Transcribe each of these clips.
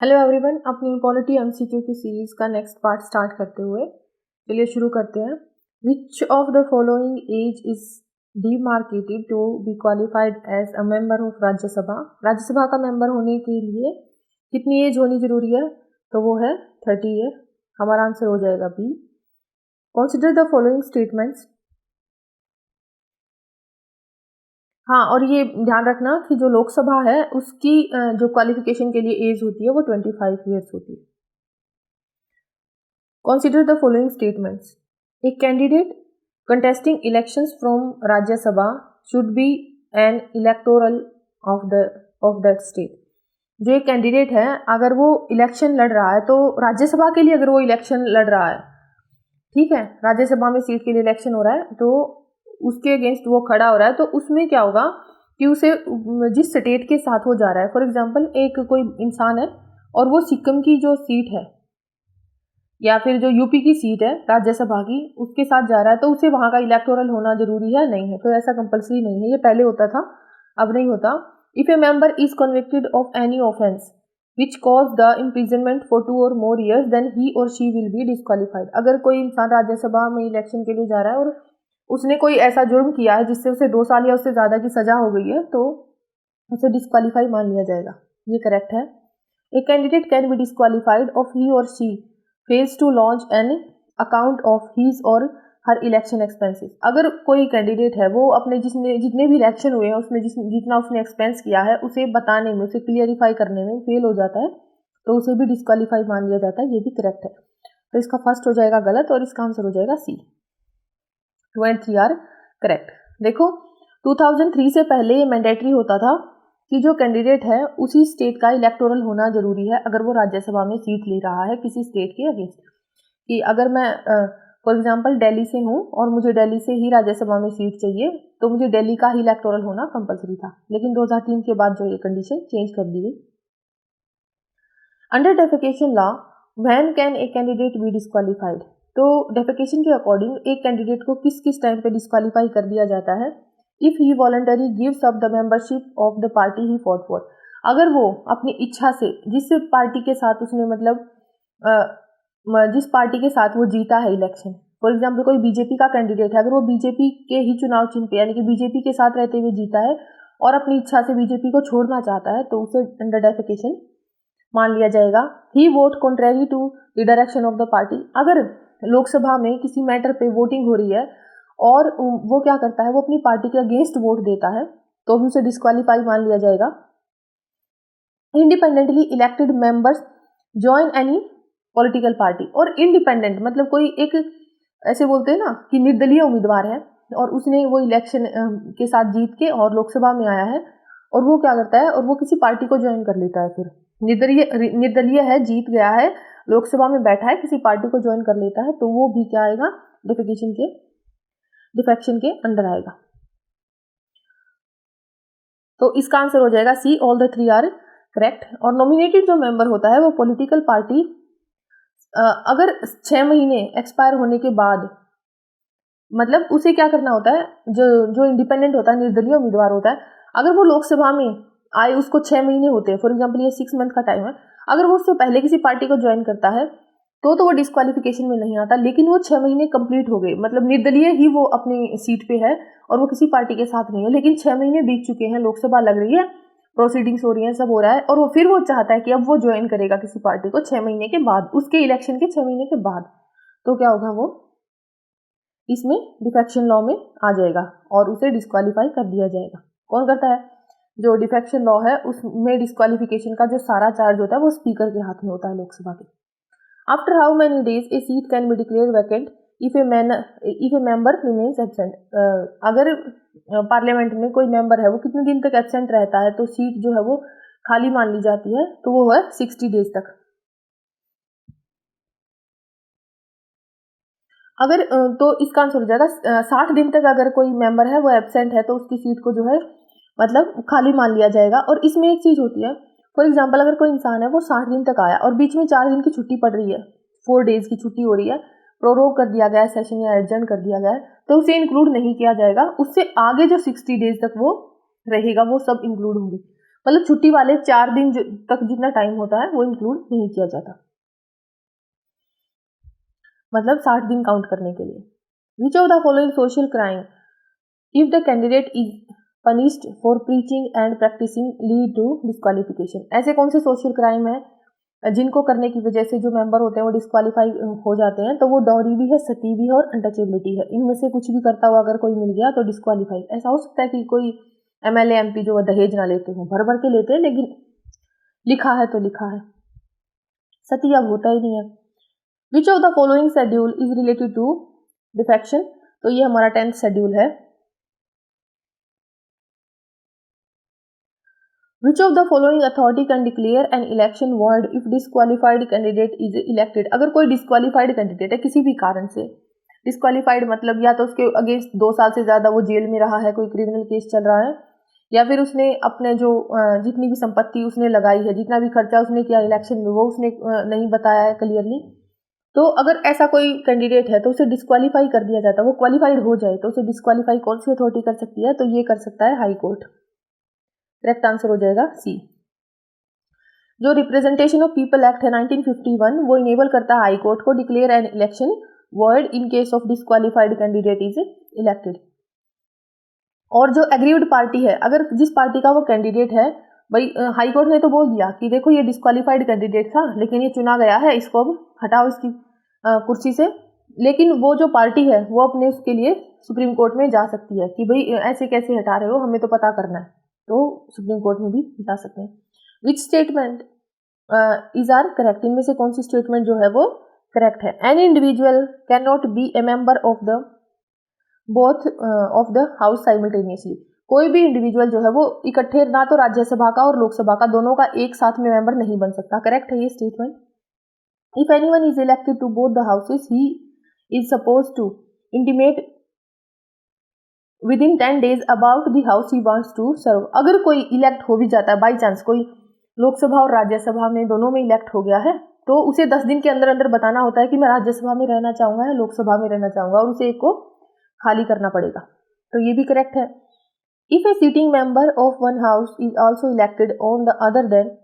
Hello everyone, अपनी polity MCQ की series का नेक्स्ट पार्ट स्टार्ट करते हुए चलिए शुरू करते हैं। Which of the following age is demarcated to be qualified as a member of Rajya Sabha. Rajya Sabha का मेंबर होने के लिए कितनी एज होनी जरूरी है? तो वो है 30 ईयर। हमारा आंसर हो जाएगा B. Consider the following statements. हाँ, और ये ध्यान रखना कि जो लोकसभा है उसकी जो क्वालिफिकेशन के लिए एज होती है वो 25 ईयर्स होती है। Consider the following statements. A candidate contesting elections from Rajya Sabha should be an electoral of that state. जो एक कैंडिडेट है अगर वो इलेक्शन लड़ रहा है तो राज्यसभा के लिए अगर वो इलेक्शन लड़ रहा है, ठीक है, राज्यसभा में सीट के लिए इलेक्शन हो रहा है तो उसके अगेंस्ट वो खड़ा हो रहा है तो उसमें क्या होगा कि उसे जिस स्टेट के साथ वो जा रहा है, फॉर एग्जांपल एक कोई इंसान है और वो सिक्किम की जो सीट है या फिर जो यूपी की सीट है राज्यसभा की उसके साथ जा रहा है तो उसे वहां का इलेक्टोरल होना जरूरी है? नहीं है। तो ऐसा कंपलसरी नहीं है, ये पहले होता था, अब नहीं होता। If a member is convicted of any offence which cause the imprisonment for 2 or more years then he और शी विल बी डिस्क्वालीफाइड। अगर कोई इंसान राज्यसभा में इलेक्शन के लिए जा रहा है और उसने कोई ऐसा जुर्म किया है जिससे उसे 2 साल या उससे ज्यादा की सजा हो गई है तो उसे डिस्क्वालीफाई मान लिया जाएगा। ये करेक्ट है। A candidate can be disqualified if he और she fails to launch an account of his और हर इलेक्शन एक्सपेंसेस। अगर कोई कैंडिडेट है वो अपने जितने भी इलेक्शन हुए हैं उसमें जितना उसने एक्सपेंस किया है उसे बताने में, उसे क्लियरिफाई करने में फेल हो जाता है तो उसे भी डिस्क्वालीफाई मान लिया जाता है। ये भी करेक्ट है। तो इसका फर्स्ट हो जाएगा गलत और इसका आंसर हो जाएगा सी। 2 and 3 आर करेक्ट। देखो 2003 से पहले ये मैंडेटरी होता था कि जो कैंडिडेट है उसी स्टेट का इलेक्टोरल होना जरूरी है अगर वो राज्यसभा में सीट ले रहा है किसी स्टेट के अगेंस्ट। कि अगर मैं फॉर एग्जांपल दिल्ली से हूँ और मुझे दिल्ली से ही राज्यसभा में सीट चाहिए तो मुझे दिल्ली का ही इलेक्टोरल होना कंपलसरी था, लेकिन 2003 के बाद जो ये कंडीशन चेंज कर दी गई। Under defecation law when can a candidate be disqualified. तो डेफिकेशन के अकॉर्डिंग एक कैंडिडेट को किस किस टाइम पे डिस्क्वालीफाई कर दिया जाता है? If he voluntary gives up the membership of the party he fought for. अगर वो अपनी इच्छा से जिस पार्टी के साथ उसने जिस पार्टी के साथ वो जीता है इलेक्शन, फॉर एग्जाम्पल कोई बीजेपी का कैंडिडेट है, अगर वो बीजेपी के ही चुनाव चिन्ह पे यानी कि बीजेपी के साथ रहते हुए जीता है और अपनी इच्छा से बीजेपी को छोड़ना चाहता है तो उसे अंडर डेफिकेशन मान लिया जाएगा। He vote contrary to the direction of the party. अगर लोकसभा में किसी मैटर पे वोटिंग हो रही है और वो क्या करता है, वो अपनी पार्टी के अगेंस्ट वोट देता है तो भी उसे डिस्क्वालीफाई मान लिया जाएगा। Independently elected members join any political party. और इंडिपेंडेंट मतलब कोई एक ऐसे बोलते हैं ना कि निर्दलीय उम्मीदवार है और उसने वो इलेक्शन के साथ जीत के और लोकसभा में आया है और वो क्या करता है और वो किसी पार्टी को ज्वाइन कर लेता है। फिर निर्दलीय है, जीत गया है, लोकसभा में बैठा है, किसी पार्टी को ज्वाइन कर लेता है तो वो भी क्या आएगा, डिफेक्शन के अंडर आएगा। तो इसका आंसर हो जाएगा C. All the 3 are correct. और नॉमिनेटेड जो मेंबर होता है वो पॉलिटिकल पार्टी अगर 6 महीने एक्सपायर होने के बाद, मतलब उसे क्या करना होता है, जो इंडिपेंडेंट होता है, निर्दलीय उम्मीदवार होता है, अगर वो लोकसभा में आए उसको 6 महीने होते हैं, फॉर एग्जांपल ये 6 मंथ का टाइम है, अगर वो उससे पहले किसी पार्टी को ज्वाइन करता है तो वो डिस्क्वालिफिकेशन में नहीं आता, लेकिन वो 6 महीने कंप्लीट हो गए, मतलब निर्दलीय ही वो अपनी सीट पे है और वो किसी पार्टी के साथ नहीं है, लेकिन 6 महीने बीत चुके हैं, लोकसभा लग रही है, प्रोसीडिंग्स हो रही हैं, सब हो रहा है और वो फिर वो चाहता है कि अब वो ज्वाइन करेगा किसी पार्टी को 6 महीने के बाद, उसके इलेक्शन के 6 महीने के बाद, तो क्या होगा, वो इसमें डिफेक्शन लॉ में आ जाएगा और उसे डिस्क्वालीफाई कर दिया जाएगा। कौन करता है? जो डिफेक्शन लॉ है उसमें डिस्क्वालिफिकेशन का जो सारा चार्ज होता है वो स्पीकर के हाथ में होता है लोकसभा के। After how many days A seat can be declare vacant if a member remains absent. अगर पार्लियामेंट में कोई मेंबर है वो कितने दिन तक एब्सेंट रहता है तो सीट जो है वो खाली मान ली जाती है, तो वो है 60 डेज तक। अगर तो इसका आंसर हो जाएगा 60 दिन तक अगर कोई मेंबर है वो एब्सेंट है तो उसकी सीट को जो है मतलब खाली मान लिया जाएगा। और इसमें एक चीज होती है, फॉर एग्जाम्पल अगर कोई इंसान है वो 60 दिन तक आया और बीच में 4 दिन की छुट्टी पड़ रही है, 4 डेज की छुट्टी हो रही है, प्रोरोग कर दिया गया है सेशन या एडजर्न कर दिया गया है, तो उसे इंक्लूड नहीं किया जाएगा, उससे आगे जो 60 डेज तक वो रहेगा वो सब इंक्लूड होंगे। मतलब छुट्टी वाले 4 दिन तक जितना टाइम होता है वो इंक्लूड नहीं किया जाता, मतलब 60 दिन काउंट करने के लिए। Which of the following social crime if the candidate is punished for preaching and practising lead to disqualification? ऐसे कौन से सोशल क्राइम है जिनको करने की वजह से जो मेंबर होते हैं वो डिस्क्वालीफाई हो जाते हैं? तो वो डॉरी भी है, सती भी है और अनटचेबिलिटी है। इनमें से कुछ भी करता हुआ अगर कोई मिल गया तो डिस्क्वालीफाई। ऐसा हो सकता है कि कोई एमएलए एमपी जो दहेज ना लेते हो, भर भर के लेते हैं, लेकिन लिखा है तो लिखा है। सती अब होता ही नहीं है। Which of the following schedule is related to defection? तो ये हमारा 10th शेड्यूल है। Which of the following authority can declare an election void if disqualified candidate is elected? अगर कोई disqualified candidate है किसी भी कारण से, disqualified मतलब या तो उसके अगेंस्ट 2 साल से ज़्यादा वो जेल में रहा है, कोई क्रिमिनल केस चल रहा है, या फिर उसने अपने जो जितनी भी संपत्ति उसने लगाई है, जितना भी खर्चा उसने किया इलेक्शन में, वो उसने नहीं बताया है क्लियरली, तो अगर ऐसा कोई कैंडिडेट है तो उसे डिस्क्वालीफाई कर दिया जाता है। वो क्वालिफाइड हो जाए तो उसे डिस्क्वालीफाई कौन सी अथॉरिटी कर सकती है? तो ये कर सकता है हाई कोर्ट। करेक्ट आंसर हो जाएगा सी। जो रिप्रेजेंटेशन ऑफ पीपल एक्ट है 1951 वो इनेबल करता है हाई कोर्ट को declare an election void in case of disqualified candidate is elected. और जो एग्रीव्ड पार्टी है, अगर जिस पार्टी का वो कैंडिडेट है, भाई हाई कोर्ट ने तो बोल दिया कि देखो ये डिस्क्वालीफाइड कैंडिडेट था लेकिन ये चुना गया है, इसको अब हटाओ इसकी कुर्सी से, लेकिन वो जो पार्टी है वो अपने उसके लिए सुप्रीम कोर्ट में जा सकती है कि भाई ऐसे कैसे हटा रहे हो, हमें तो पता करना है, तो सुप्रीम कोर्ट में भी जा सकते हैं। Which statement is are correct? इनमें से कौन सी स्टेटमेंट जो है वो करेक्ट है? Any individual can not be a member of the both of the house simultaneously. कोई भी इंडिविजुअल जो है वो इकट्ठे ना तो राज्यसभा का और लोकसभा का दोनों का एक साथ में मेंबर नहीं बन सकता। करेक्ट है ये statement. If anyone is elected to both the houses he is suppose to intimate within 10 days about the house he wants to serve. अगर कोई इलेक्ट हो भी जाता है, बाई चांस कोई लोकसभा और राज्यसभा में दोनों में इलेक्ट हो गया है, तो उसे 10 दिन के अंदर अंदर बताना होता है कि मैं राज्यसभा में रहना चाहूंगा या लोकसभा में रहना चाहूंगा, और उसे एक को खाली करना पड़ेगा। तो ये भी करेक्ट है। If a sitting member of one house is also elected on the other then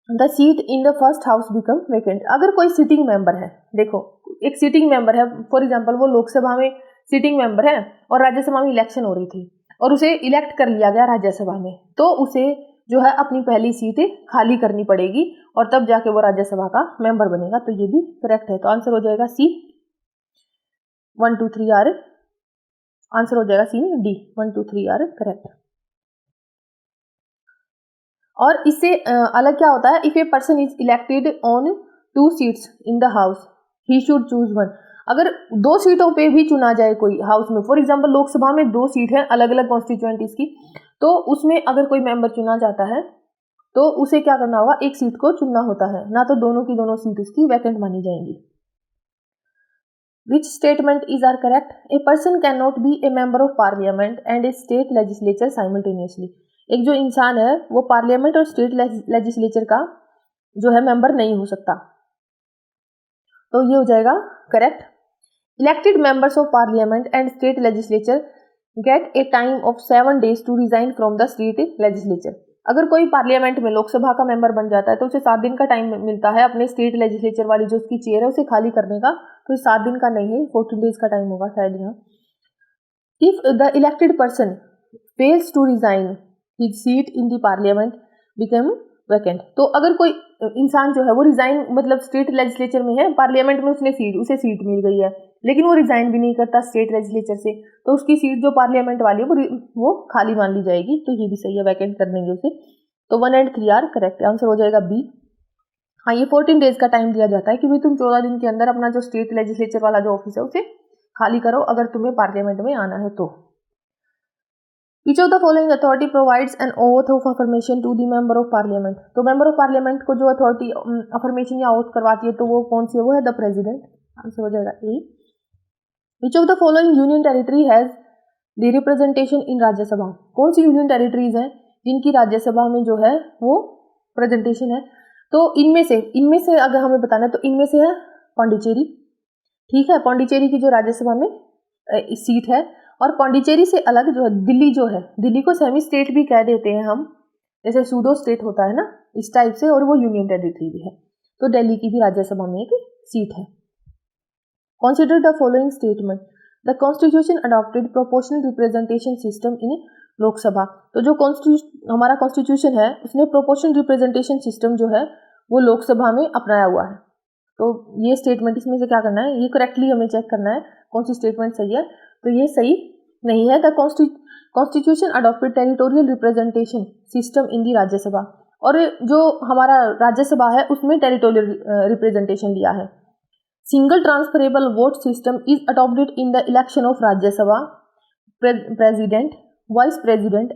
the seat in the first house become vacant. अगर कोई सीटिंग मेंबर है, देखो एक सीटिंग मेंबर है, फॉर एग्जाम्पल वो लोकसभा में सीटिंग मेंबर है और राज्यसभा में इलेक्शन हो रही थी और उसे इलेक्ट कर लिया गया राज्यसभा में, तो उसे जो है अपनी पहली सीट खाली करनी पड़ेगी और तब जाके वो राज्यसभा का मेंबर बनेगा। तो ये भी करेक्ट है। तो आंसर हो जाएगा सी। 1 2 3 आर आंसर हो जाएगा सी। D 1 2 3 are correct. और इससे अलग क्या होता है? If a person is elected on 2 seats in the house he should choose one. अगर 2 सीटों पे भी चुना जाए कोई हाउस में, फॉर एग्जांपल लोकसभा में 2 सीट है अलग अलग कॉन्स्टिट्यूएंटीज की, तो उसमें अगर कोई मेंबर चुना जाता है तो उसे क्या करना होगा? एक सीट को चुनना होता है, ना तो दोनों की दोनों सीट उसकी वैकेंट मानी जाएंगी। Which statement is are correct? A person can not be a member of parliament and a state legislature simultaneously. एक जो इंसान है वो पार्लियामेंट और स्टेट लेजिस्लेचर का जो है मेंबर नहीं हो सकता, तो ये हो जाएगा correct. Elected members of parliament and state legislature get a time of 7 days to resign from the state legislature. अगर कोई पार्लियामेंट में लोकसभा का मेंबर बन जाता है तो उसे 7 दिन का टाइम मिलता है अपने स्टेट लेजिस्लेचर वाली जो उसकी चेयर है उसे खाली करने का। तो 7 दिन का नहीं है, 14 days का टाइम होगा शायद यहाँ। If the elected person fails to resign his seat in the parliament become vacant. तो अगर कोई इंसान जो है वो रिजाइन, मतलब स्टेट लेजिस्लेचर में है, पार्लियामेंट में उसे सीट मिल गई है, लेकिन वो रिजाइन भी नहीं करता स्टेट लेजिस्लेचर से, तो उसकी सीट जो पार्लियामेंट वाली है वो खाली मान ली जाएगी। तो ये भी सही है, वैकेंट कर देंगे उसे। तो 1 and 3 आर करेक्ट। आंसर हो जाएगा बी। हाँ, ये 14 days का टाइम दिया जाता है कि भाई तुम 14 दिन के अंदर अपना जो स्टेट लेजिस्लेचर वाला जो ऑफिस है उसे खाली करो अगर तुम्हें पार्लियामेंट में आना है तो। Which of the following authority provides an oath of affirmation to the member of parliament? तो मेंबर ऑफ पार्लियामेंट को जो अथॉरिटी अफर्मेशन या ओथ करवाती है तो वो कौन सी है? वो है द प्रेसिडेंट। आंसर हो जाएगा ए। Which of the following union territory has the representation in Rajya Sabha? कौन सी यूनियन टेरिटरीज हैं जिनकी राज्यसभा में जो है वो प्रेजेंटेशन है? तो इनमें से अगर हमें बताना है तो इनमें से है पांडिचेरी। ठीक है, पांडिचेरी की जो राज्यसभा में सीट है, और पांडिचेरी से अलग जो है दिल्ली को सेमी स्टेट भी कह देते हैं हम, जैसे सूडो स्टेट होता है ना, इस टाइप से, और वो यूनियन टेरिटरी भी है। तो दिल्ली की भी राज्यसभा में एक सीट है। Consider the following statement. The Constitution adopted proportional representation system in Lok Sabha. तो जो हमारा कॉन्स्टिट्यूशन है उसने प्रोपोर्शनल रिप्रेजेंटेशन सिस्टम जो है वो लोकसभा में अपनाया हुआ है। तो ये स्टेटमेंट, इसमें से क्या करना है, ये करेक्टली हमें चेक करना है कौन सी स्टेटमेंट सही है। तो ये सही नहीं है। The constitution adopted territorial representation system in the Rajya Sabha, और जो हमारा राज्यसभा है उसमें टेरिटोरियल रिप्रेजेंटेशन लिया है। Single transferable vote system is adopted in the election of Rajya Sabha president, vice president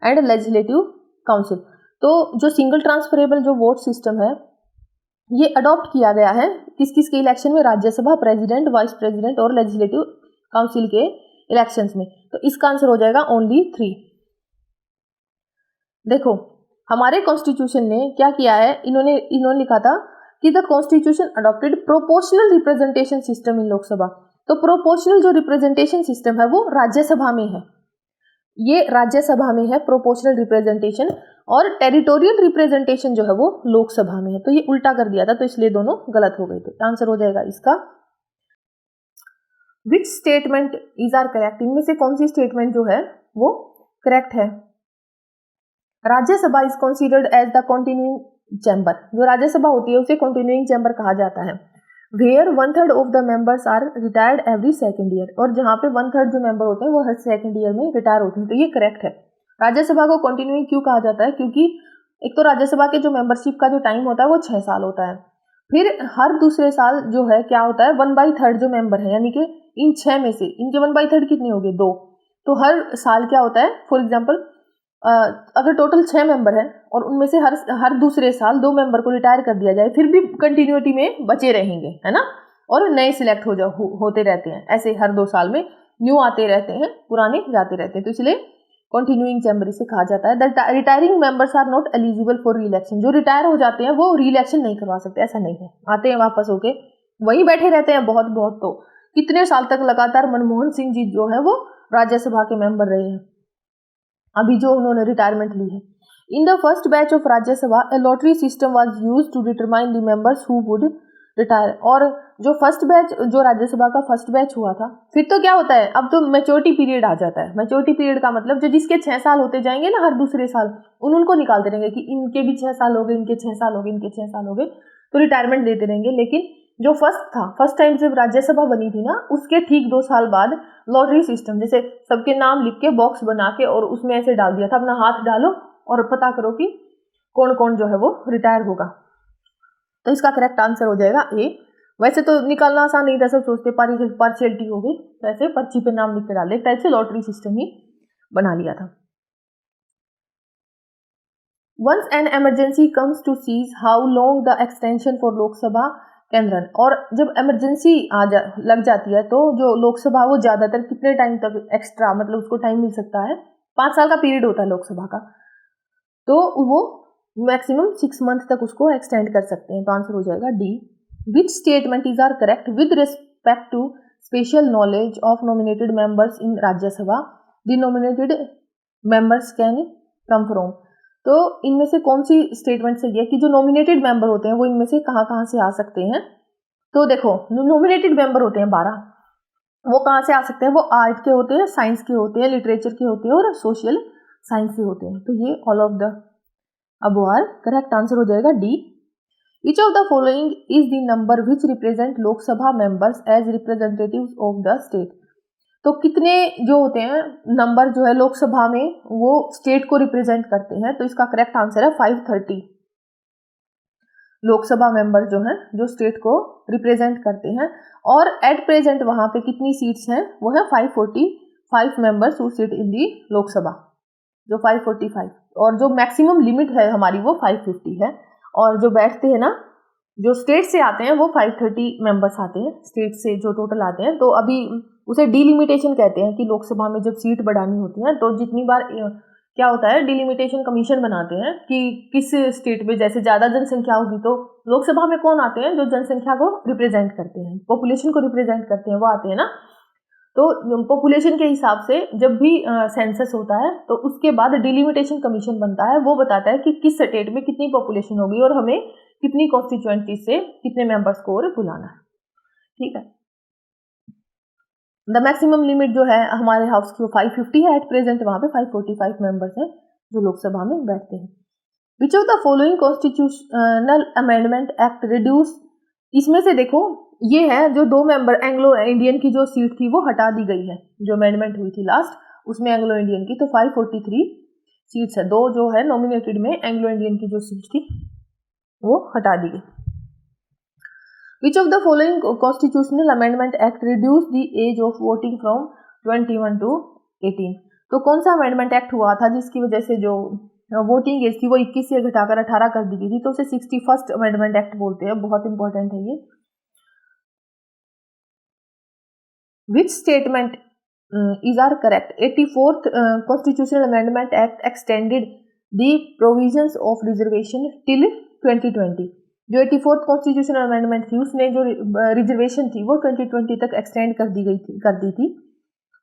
and legislative council. तो जो सिंगल ट्रांसफरेबल जो वोट सिस्टम है ये अडॉप्ट किया गया है किस किस के इलेक्शन में, राज्यसभा, प्रेसिडेंट, वाइस प्रेसिडेंट और लेजिस्लेटिव काउंसिल के इलेक्शंस में। तो इसका आंसर हो जाएगा ओनली 3। देखो हमारे कॉन्स्टिट्यूशन ने क्या किया है, इन्होंने लिखा था कि the constitution adopted proportional representation system इन लोकसभा। तो प्रोपोर्शनल जो रिप्रेजेंटेशन सिस्टम है वो राज्यसभा में है, ये राज्यसभा में है प्रोपोर्शनल रिप्रेजेंटेशन, और टेरिटोरियल रिप्रेजेंटेशन जो है वो लोकसभा में है। तो ये उल्टा कर दिया था, तो इसलिए दोनों गलत हो गए थे। आंसर हो जाएगा इसका which statement is are correct. इनमें से कौन सी स्टेटमेंट जो है वो करेक्ट है। Rajya Sabha is considered as the continuing chamber. जो राज्यसभा होती है उसे कंटिन्यूइंग चैम्बर कहा जाता है। Where 1/3 of the members are retired every second year, और जहाँ पे 1/3 जो मेंबर होते हैं वो हर सेकेंड ईयर में रिटायर होते हैं। तो ये करेक्ट है। राज्यसभा को कंटिन्यूइंग क्यों कहा जाता है, क्योंकि एक तो राज्यसभा के जो मेंबरशिप का जो टाइम होता है वो 6 साल होता है, फिर हर दूसरे साल जो है क्या होता है 1/3 जो मेंबर है, यानी कि इन 6 में से इनके 1/3 कितने हो गए, 2। तो हर साल क्या होता है, फॉर एग्जाम्पल अगर टोटल 6 मेंबर है और उनमें से हर दूसरे साल 2 मेंबर को रिटायर कर दिया जाए, फिर भी कंटिन्यूटी में बचे रहेंगे, है ना, और नए सिलेक्ट होते रहते हैं। ऐसे हर 2 साल में न्यू आते रहते हैं, पुराने जाते रहते हैं। तो इसलिए कंटिन्यूइंग चैम्बर इसे कहा जाता है। The retiring members are not eligible for reelection. जो रिटायर हो जाते हैं वो री इलेक्शन नहीं करवा सकते, ऐसा नहीं है, आते हैं वापस होके वहीं बैठे रहते हैं बहुत बहुत। तो कितने साल तक लगातार मनमोहन सिंह जी जो है वो राज्यसभा के मेंबर रहे हैं, अभी जो उन्होंने रिटायरमेंट ली है। In the first batch of Rajya Sabha a lottery system was used to determine the members who would retire. और जो फर्स्ट बैच, जो राज्यसभा का फर्स्ट बैच हुआ था, फिर तो क्या होता है, अब तो मैच्योरिटी पीरियड आ जाता है। मैच्योरिटी पीरियड का मतलब जो जिसके 6 साल होते जाएंगे ना हर दूसरे साल, उनको निकालते रहेंगे कि इनके भी 6 साल हो गए, इनके 6 साल हो गए, इनके 6 साल हो गए, तो रिटायरमेंट देते रहेंगे। लेकिन जो फर्स्ट टाइम जब राज्यसभा बनी थी ना, उसके ठीक 2 साल बाद लॉटरी सिस्टम, जैसे सबके नाम लिख के बॉक्स बना के और उसमें ऐसे डाल दिया था, अपना हाथ डालो और पता करो कि कौन कौन जो है वो रिटायर होगा। तो इसका करेक्ट आंसर हो जाएगा ए। वैसे तो निकालना आसान नहीं था, सब सोचते पार्शियलिटी हो गई, तो ऐसे पर्ची पे नाम लिख के डाल दे, एक टाइप से लॉटरी सिस्टम ही बना लिया था। Once an emergency comes to seize how long the extension for Lok Sabha can run. और जब इमरजेंसी लग जाती है तो जो लोकसभा वो ज्यादातर कितने टाइम तक एक्स्ट्रा, मतलब उसको टाइम मिल सकता है, 5 साल का पीरियड होता है लोकसभा का, तो वो मैक्सिमम 6 मंथ तक उसको एक्सटेंड कर सकते हैं। तो आंसर हो जाएगा D. Which statement is are correct with respect to special knowledge of nominated members in Rajya Sabha, the nominated members can come from. तो इनमें से कौन सी स्टेटमेंट सही है कि जो नॉमिनेटेड मेंबर होते हैं वो इनमें से कहाँ से आ सकते हैं। तो देखो नॉमिनेटेड मेंबर होते हैं 12, वो कहाँ से आ सकते हैं, वो आर्ट के होते हैं, साइंस के होते हैं, लिटरेचर के होते हैं और सोशल साइंस के होते हैं। तो ये all of the above are correct. Answer हो जाएगा D. Each of the following is the number which represent Lok Sabha members as representatives of the state। तो कितने जो होते हैं नंबर जो है लोकसभा में वो स्टेट को रिप्रेजेंट करते हैं। तो इसका करेक्ट आंसर है 530 लोकसभा मेंबर जो हैं जो स्टेट को रिप्रेजेंट करते हैं। और एट प्रेजेंट वहां पे कितनी सीट्स हैं, वो है 545 मेंबर्स हु सिट इन दी लोकसभा, जो 545, और जो मैक्सिमम लिमिट है हमारी वो 550 है। और जो बैठते हैं ना, जो स्टेट से आते हैं वो 530 मेंबर्स आते हैं, स्टेट से जो टोटल आते हैं। तो अभी उसे डिलिमिटेशन कहते हैं कि लोकसभा में जब सीट बढ़ानी होती है तो जितनी बार क्या होता है, डिलिमिटेशन कमीशन बनाते हैं कि किस स्टेट में जैसे ज़्यादा जनसंख्या होगी तो लोकसभा में कौन आते हैं, जो जनसंख्या को रिप्रेजेंट करते हैं, पॉपुलेशन को रिप्रेजेंट करते हैं, वो आते हैं ना। तो पॉपुलेशन के हिसाब से जब भी सेंसस होता है तो उसके बाद डिलिमिटेशन कमीशन बनता है, वो बताता है कि किस स्टेट में कितनी पॉपुलेशन होगी और हमें कितनी कॉन्स्टिट्यूएंसी से कितने मेंबर्स को और बुलाना है। ठीक है, द मैक्सिमम लिमिट जो है हमारे हाउस की वो 550 है एट प्रेजेंट, वहां पे 545 मेंबर्स हैं जो लोकसभा में बैठते हैं। Which of the following constitutional amendment act reduce, इसमें से देखो ये है जो 2 मेंबर एंग्लो इंडियन की जो सीट थी वो हटा दी गई है, जो अमेंडमेंट हुई थी लास्ट उसमें एंग्लो इंडियन की, तो 543 सीट्स है, 2 जो है नॉमिनेटेड में एंग्लो इंडियन की जो सीट थी वो हटा दी गई। Which of the following constitutional amendment act reduce the age of voting from 21 to 18, तो कौन सा अमेंडमेंट एक्ट हुआ था जिसकी वजह से जो वोटिंग एज थी वो 21 से घटाकर 18 कर दी गई थी, तो उसे 61st अमेंडमेंट एक्ट बोलते हैं, बहुत इंपॉर्टेंट है ये। Which statement is are correct? 84th Constitutional Amendment Act extended the provisions of reservation till 2020. जो 84th Constitutional Amendment थी उसने जो रिजर्वेशन थी वो 2020 तक एक्सटेंड कर दी थी।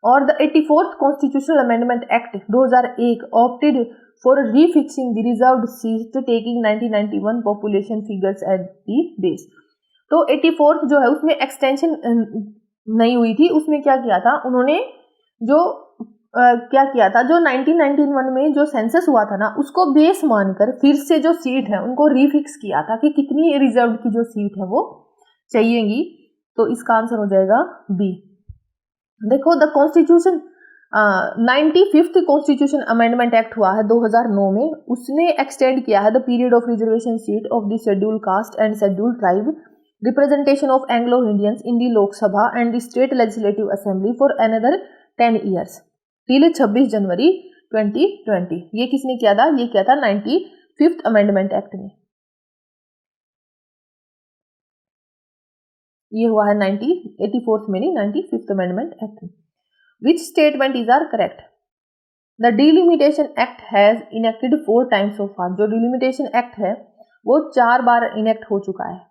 और the 84th Constitutional Amendment Act 2001 opted for refixing the reserved seat taking 1991 population figures at the base। तो 84th जो है उसमें एक्सटेंशन नहीं हुई थी, उसमें क्या किया था उन्होंने, जो क्या किया था, जो 1991 में जो सेंसस हुआ था ना उसको बेस मानकर फिर से जो सीट है उनको रीफिक्स किया था कि कितनी रिजर्व की जो सीट है वो चाहिएगी, तो इसका आंसर हो जाएगा बी। देखो the constitution 95th constitution amendment act हुआ है 2009 में, उसने एक्सटेंड किया है the period of reservation seat of the schedule caste and schedule tribe representation of Anglo-Indians in the Lok Sabha and the State Legislative Assembly for another 10 years till 26 जनवरी 2020। ये किसने किया था? ये किया था 95th अमेंडमेंट एक्ट ने। ये हुआ है 84th में नहीं, 95th अमेंडमेंट एक्ट में। Which statement is are correct? The Delimitation Act has enacted 4 times so far। जो Delimitation Act है वो 4 बार इनेक्ट हो चुका है,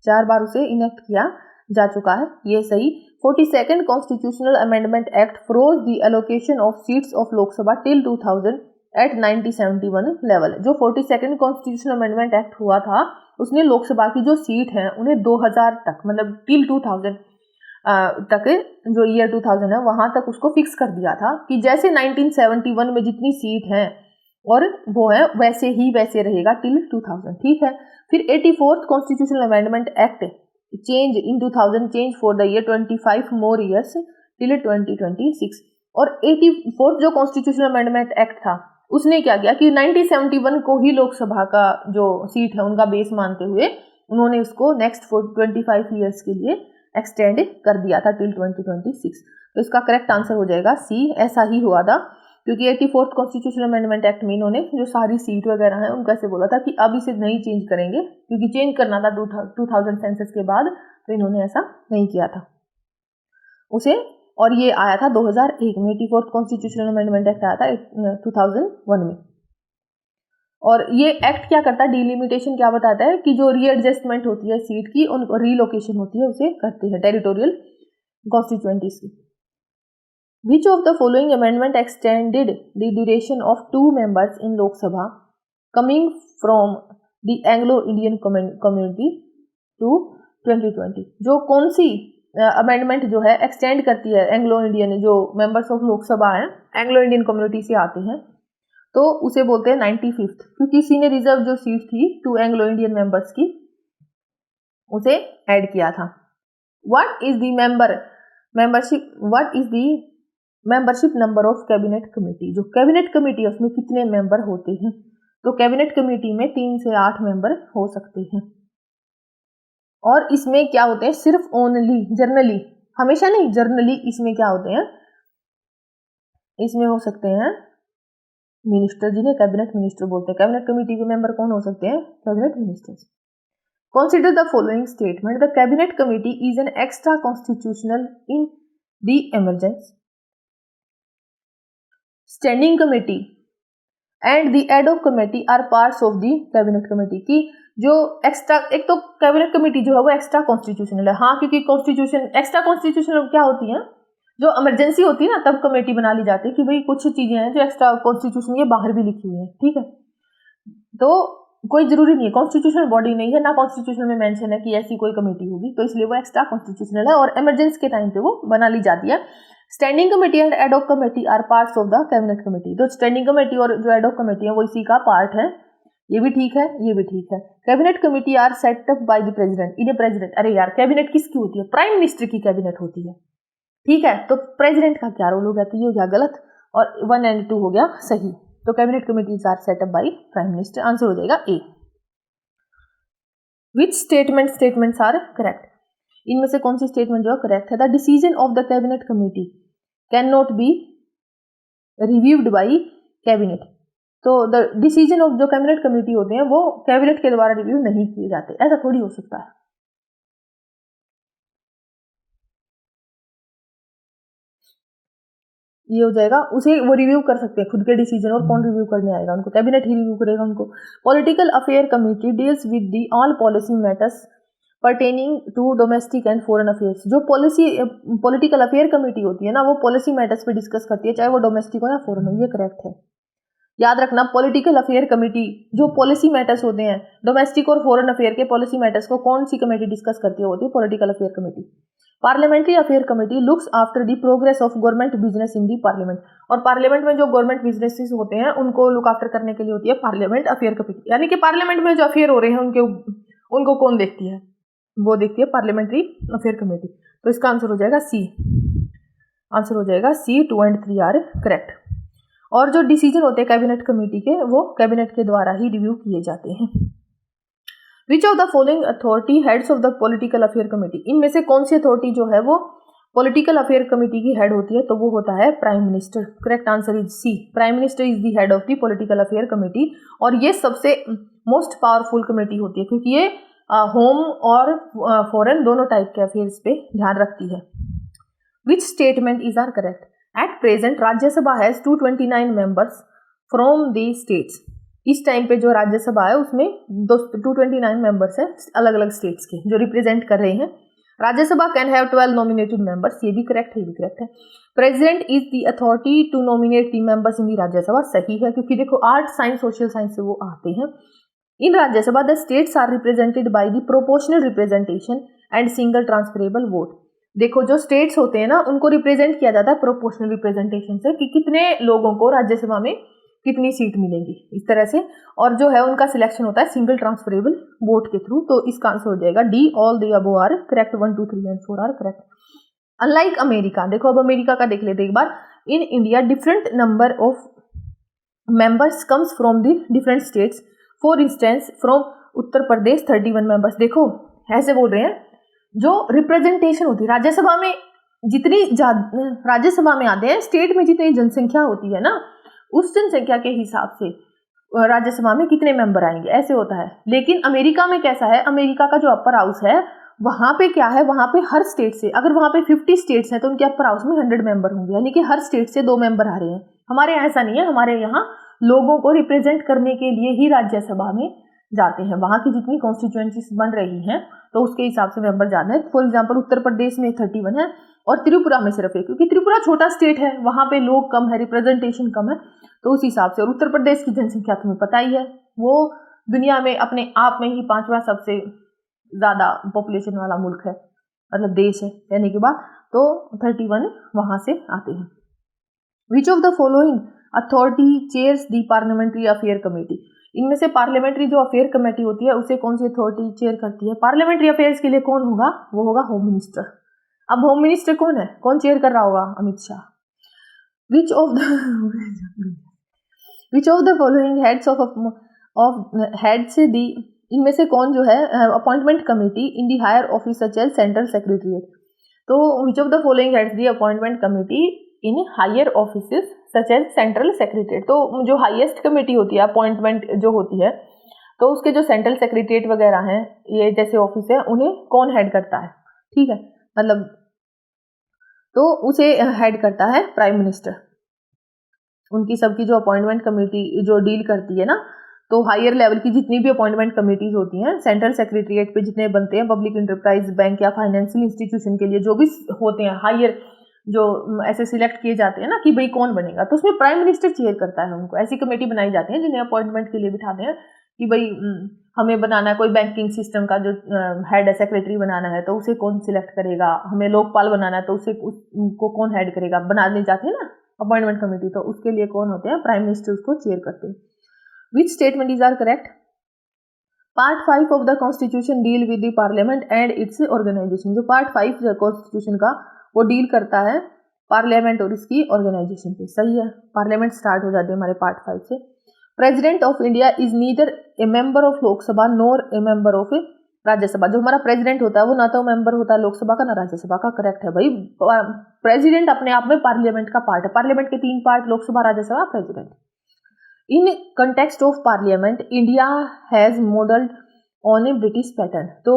4 बार उसे इनेक्ट किया जा चुका है, ये सही। 42nd constitutional amendment act froze the allocation of seats of Lok Sabha till 2000 at 1971 level. जो 42nd कॉन्स्टिट्यूशनल अमेंडमेंट एक्ट हुआ था उसने लोकसभा की जो सीट है उन्हें 2000 तक, मतलब टिल 2000 तक, जो ईयर 2000 है वहां तक उसको फिक्स कर दिया था कि जैसे 1971 में जितनी सीट है और वो है वैसे ही वैसे रहेगा टिल 2000। ठीक है, फिर 84th constitutional amendment act change in 2000 change for the year 25 more years till 2026। और 84th जो कॉन्स्टिट्यूशनल अमेंडमेंट एक्ट था उसने क्या किया कि 1971 को ही लोकसभा का जो सीट है उनका बेस मानते हुए उन्होंने उसको नेक्स्ट 25 ईयर्स के लिए एक्सटेंड कर दिया था टिल 2026। तो इसका करेक्ट आंसर हो जाएगा सी, ऐसा ही हुआ था क्योंकि 84th कॉन्स्टिट्यूशनल अमेंडमेंट एक्ट में इन्होंने जो सारी सीट वगैरह हैं उनका से बोला था कि अब इसे नहीं चेंज करेंगे, क्योंकि चेंज करना था 2000 सेंसस के बाद, तो इन्होंने ऐसा नहीं किया था उसे। और ये आया था 2001 में, 84th कॉन्स्टिट्यूशनल अमेंडमेंट एक्ट आया था 2001 में। और ये एक्ट क्या करता है, डिलिमिटेशन क्या बताता है कि जो रीएडजस्टमेंट होती है सीट की, उनको रीलोकेशन होती है उसे करते हैं टेरिटोरियल कॉन्स्टिट्यूएंसीज की। Which of the following amendment extended the duration of 2 members in Lok Sabha coming from the Anglo-Indian community to 2020? जो कौन सी अमेंडमेंट जो है एक्सटेंड करती है एंग्लो इंडियन जो मेंबर्स ऑफ लोकसभा हैं एंग्लो इंडियन कम्युनिटी से आते हैं, तो उसे बोलते हैं 95th, क्योंकि इसी ने रिजर्व जो सीट थी 2 एंग्लो इंडियन मेंबर्स की उसे ऐड किया था। What is the membership number of cabinet committee? जो कैबिनेट कमेटी है उसमें कितने मेंबर होते हैं? तो कैबिनेट कमेटी में 3 से 8 मेंबर हो सकते हैं। और इसमें क्या होते हैं, सिर्फ ओनली जर्नली, हमेशा नहीं, जर्नली इसमें क्या होते हैं, इसमें हो सकते हैं मिनिस्टर, जिन्हें कैबिनेट मिनिस्टर बोलते हैं। कैबिनेट कमेटी के मेंबर कौन हो सकते हैं? Cabinet ministers. Consider the following statement. The cabinet committee is an extra constitutional in the emergence. Standing committee and the ad hoc committee are parts of the cabinet committee। की जो extra, एक तो cabinet committee जो है वो extra constitutional है, हाँ, क्योंकि कॉन्स्टिट्यूशन एक्स्ट्रा कॉन्स्टिट्यूशनल क्या होती है, जो इमरजेंसी होती है ना तब कमेटी बना ली जाती है कि भाई कुछ चीजें हैं जो एक्स्ट्रा कॉन्स्टिट्यूशन के बाहर भी लिखी हुई है, ठीक है। तो कोई जरूरी नहीं है, कॉन्स्टिट्यूशनल बॉडी नहीं है ना, कॉन्स्टिट्यूशन में मेंशन है कि ऐसी कोई कमेटी होगी, तो इसलिए वो एक्स्ट्रा कॉन्स्टिट्यूशनल है और इमरजेंसी के टाइम पे वो बना ली जाती है। Standing committee and ad hoc committee are parts of the cabinet committee. तो स्टैंडिंग कमेटी और जो एडॉक कमेटी है वो इसी का पार्ट है, ये भी ठीक है, ये भी ठीक है। Cabinet committee are set up by the president in a president. अरे यार कैबिनेट किसकी होती है? प्राइम मिनिस्टर की कैबिनेट होती है, ठीक है। तो प्रेसिडेंट का क्या रोल हो गया? तो ये हो गया गलत और 1 और 2 हो गया सही। तो cabinet committees are set up by prime minister, answer हो जाएगा A. Which statements are correct? इनमें से कौन सी स्टेटमेंट जो है करेक्ट है? The decision of the cabinet committee can not be reviewed by cabinet. तो द डिसीजन ऑफ जो कैबिनेट कमेटी होते हैं वो कैबिनेट के द्वारा रिव्यू नहीं किए जाते, ऐसा थोड़ी हो सकता है। ये हो जाएगा, उसे वो रिव्यू कर सकते हैं खुद के डिसीजन, और कौन रिव्यू करने आएगा उनको? कैबिनेट ही रिव्यू करेगा उनको। Political affair committee deals with the all policy matters pertaining to domestic and foreign affairs. जो पॉलिटिकल अफेयर कमेटी होती है ना वो पॉलिसी मैटर्स पे डिस्कस करती है, चाहे वो डोमेस्टिक हो या फॉरेन हो, ये करेक्ट है। याद रखना पॉलिटिकल अफेयर कमेटी जो पॉलिसी मैटर्स होते हैं डोमेस्टिक और फॉरेन अफेयर के पॉलिसी मैटर्स को कौन सी कमेटी डिस्कस करती है? होती है political affair committee. Parliamentary affair committee looks after the progress of government business in the parliament. और पार्लियामेंट में जो गवर्नमेंट बिजनेसेस होते हैं उनको लुक आफ्टर करने के लिए होती है पार्लियामेंट अफेयर कमेटी। यानी कि पार्लियामेंट में जो अफेयर हो रहे हैं उनको कौन देखती है? वो देखती है पार्लियामेंट्री अफेयर कमेटी। तो इसका आंसर हो जाएगा सी। आंसर हो जाएगा सी। 2 और 3 आर करेक्ट। और जो डिसीजन होते हैं कैबिनेट कमेटी के वो कैबिनेट के द्वारा ही रिव्यू किए जाते हैं। Which of the following authority heads of the political affair committee? इनमें से कौन सी अथॉरिटी जो है वो पॉलिटिकल अफेयर कमेटी की हेड होती है? तो वो होता है prime minister. Correct answer is C. Prime minister is the head of the political affair committee और ये सबसे मोस्ट पावरफुल कमेटी होती है क्योंकि ये होम और फॉरेन दोनों टाइप के अफेयर्स पे ध्यान रखती है। Which statement is are correct? At present Rajya Sabha has 229 members from the states. इस टाइम पे जो राज्यसभा है उसमें 229 मेंबर्स हैं अलग अलग स्टेट्स के जो रिप्रेजेंट कर रहे हैं। Rajya Sabha can have 12 nominated members, ये भी करेक्ट है, ये भी करेक्ट है। President is the authority to nominate the members in the Rajya Sabha, सही है क्योंकि देखो आर्ट साइंस सोशल साइंस से वो आते हैं। In Rajya Sabha the states are represented by the proportional representation and single transferable vote. देखो जो स्टेट्स होते हैं ना उनको रिप्रेजेंट किया जाता है प्रोपोर्शनल रिप्रेजेंटेशन से कि कितने लोगों को राज्यसभा में कितनी सीट मिलेंगी इस तरह से, और जो है उनका सिलेक्शन होता है सिंगल ट्रांसफरेबल वोट के थ्रू। तो इसका आंसर हो जाएगा D. All the above are correct. 1, 2, 3 और 4 आर करेक्ट। अनलाइक अमेरिका, देखो अब अमेरिका का देख लेते एक बार। In India different number of members comes from the different states. For instance from Uttar Pradesh 31 members. देखो ऐसे बोल रहे हैं जो रिप्रेजेंटेशन होती है राज्यसभा में, जितनी राज्यसभा में आते हैं स्टेट में जितनी जनसंख्या होती है ना उस जनसंख्या के हिसाब से राज्यसभा में कितने मेंबर आएंगे, ऐसे होता है। लेकिन अमेरिका में कैसा है, अमेरिका का जो अपर हाउस है वहां पे क्या है, वहां पे हर स्टेट से, अगर वहां पे 50 स्टेट्स हैं तो उनके अपर हाउस में 100 मेंबर होंगे, यानी कि हर स्टेट से 2 मेंबर आ रहे हैं। हमारे यहाँ ऐसा नहीं है, हमारे यहाँ लोगों को रिप्रेजेंट करने के लिए ही राज्यसभा में जाते हैं, वहां की जितनी कॉन्स्टिट्यूएंसीज बन रही हैं तो उसके हिसाब से मेंबर जाते हैं। फॉर एग्जाम्पल उत्तर प्रदेश में 31 है और त्रिपुरा में सिर्फ 1, क्योंकि त्रिपुरा छोटा स्टेट है, वहां पे लोग कम है, रिप्रेजेंटेशन कम है, तो उस हिसाब से। और उत्तर प्रदेश की जनसंख्या तुम्हें पता ही है, वो दुनिया में अपने आप में ही 5वां सबसे ज्यादा पॉपुलेशन वाला मुल्क है, मतलब देश है कहने के बाद, तो 31 वहां से आते हैं। Which of the following authority chairs the parliamentary affair committee? इनमें से पार्लियामेंट्री जो अफेयर कमेटी होती है उसे कौन सी अथॉरिटी चेयर करती है? पार्लियामेंट्री अफेयर्स के लिए कौन होगा? वो होगा होम मिनिस्टर। अब होम मिनिस्टर कौन है, कौन चेयर कर रहा होगा? Amit Shah. Which of the following heads of heads the, इनमें से कौन जो है appointment committee in the higher office such as central secretariat? तो which of the following heads the appointment committee in higher offices such as central secretariat? तो जो highest committee होती है अपॉइंटमेंट जो होती है, तो उसके जो सेंट्रल सेक्रेटरीट वगैरह हैं, ये जैसे ऑफिस है, उन्हें कौन हेड करता है? ठीक है, मतलब तो उसे हेड करता है प्राइम मिनिस्टर। उनकी सबकी जो अपॉइंटमेंट कमेटी जो डील करती है ना, तो हायर लेवल की जितनी भी अपॉइंटमेंट कमेटीज होती हैं सेंट्रल सेक्रेटरीट पे जितने बनते हैं, पब्लिक इंटरप्राइज बैंक या फाइनेंशियल इंस्टीट्यूशन के लिए जो भी होते हैं हायर जो ऐसे सिलेक्ट किए जाते हैं ना कि भाई कौन बनेगा, तो उसमें प्राइम मिनिस्टर चेयर करता है उनको। ऐसी कमेटी बनाई जाती है जिन्हें अपॉइंटमेंट के लिए बिठाते हैं कि भाई हमें बनाना है कोई बैंकिंग सिस्टम का जो हेड है, सेक्रेटरी बनाना है, तो उसे कौन सिलेक्ट करेगा, हमें लोकपाल बनाना है तो उसको कौन हेड करेगा, बनाने जाते हैं ना अपॉइंटमेंट कमेटी, तो उसके लिए कौन होते हैं, प्राइम मिनिस्टर उसको चेयर करते हैं। Which statement is are correct? Part 5 of the constitution deal with the parliament and its organisation. जो पार्ट 5 है कॉन्स्टिट्यूशन का वो डील करता है पार्लियामेंट और इसकी ऑर्गेनाइजेशन पे। सही है, पार्लियामेंट स्टार्ट हो जाती है हमारे पार्ट 5 से। President of India is neither A member of Lok Sabha nor a member of Rajya Sabha. जो हमारा प्रेसिडेंट होता है वो ना तो मेंबर होता है लोकसभा का ना राज्यसभा का। करेक्ट है भाई, प्रेसिडेंट अपने आप में पार्लियामेंट का पार्ट है। पार्लियामेंट के 3 part, Lok Sabha, Rajya Sabha, president. In context of parliament India has modelled on A British pattern. तो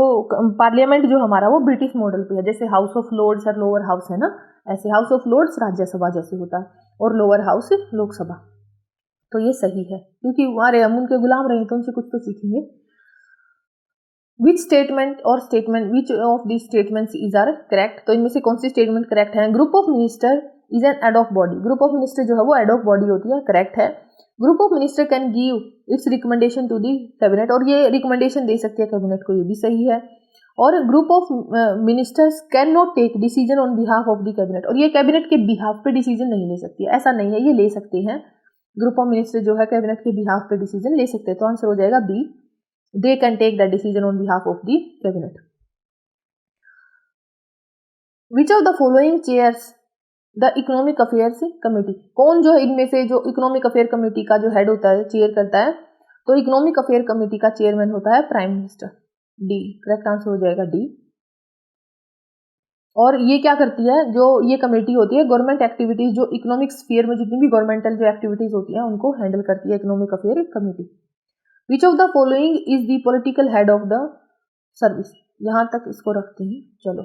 पार्लियामेंट जो हमारा वो ब्रिटिश मॉडल पे है, जैसे हाउस ऑफ लॉर्ड्स और लोअर हाउस है ना, ऐसे हाउस ऑफ लॉर्ड्स राज्यसभा जैसे होता है और लोअर हाउस लोकसभा। तो ये सही है क्योंकि हमारे हम उनके गुलाम रहे तो उनसे कुछ तो सीखेंगे। Which statement or statement which of the statements is are correct? तो इनमें से कौन सी स्टेटमेंट करेक्ट है? Group of minister is an ad hoc body. Group of minister जो है वो एड ऑफ बॉडी होती है, करेक्ट है। Group of minister can give its recommendation to the cabinet, और ये रिकमेंडेशन दे सकती है कैबिनेट को, ये भी सही है। और group of ministers can not take decision on behalf of the cabinet, और ये कैबिनेट के बिहाफ पे डिसीजन नहीं ले सकती है, ऐसा नहीं है, ये ले सकते हैं। ग्रुप ऑफ मिनिस्टर जो है कैबिनेट के बिहाफ पे डिसीजन ले सकते हैं, तो आंसर हो जाएगा B, they can take the decision on behalf of the cabinet. Which of the following chairs the economic affairs committee? कौन जो है इनमें से जो इकोनॉमिक अफेयर कमेटी का जो हेड होता है, चेयर करता है, तो इकोनॉमिक अफेयर कमेटी का चेयरमैन होता है prime minister. D, correct answer हो जाएगा डी। और ये क्या करती है, जो ये कमेटी होती है गवर्नमेंट एक्टिविटीज, जो इकोनॉमिक स्फीयर में जितनी भी गवर्नमेंटल जो एक्टिविटीज होती है उनको हैंडल करती है economic affair committee. Which of the following is the political head of the service? यहां तक इसको रखते हैं, चलो।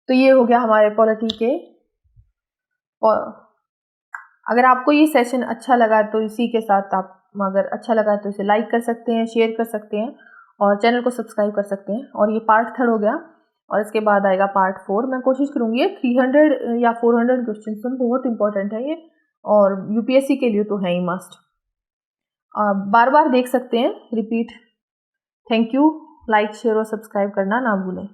तो ये हो गया हमारे पॉलिटी के। और अगर आपको ये सेशन अच्छा लगा तो इसी के साथ आप, अगर अच्छा लगा तो इसे लाइक कर सकते हैं, शेयर कर सकते हैं और चैनल को सब्सक्राइब कर सकते हैं। और ये पार्ट 3 हो गया और इसके बाद आएगा पार्ट 4। मैं कोशिश करूंगी 300 या 400 क्वेश्चन तो बहुत इंपॉर्टेंट है ये, और यूपीएससी के लिए तो है ही मस्ट। बार बार देख सकते हैं, repeat. Thank you, like share और सब्सक्राइब करना ना भूलें।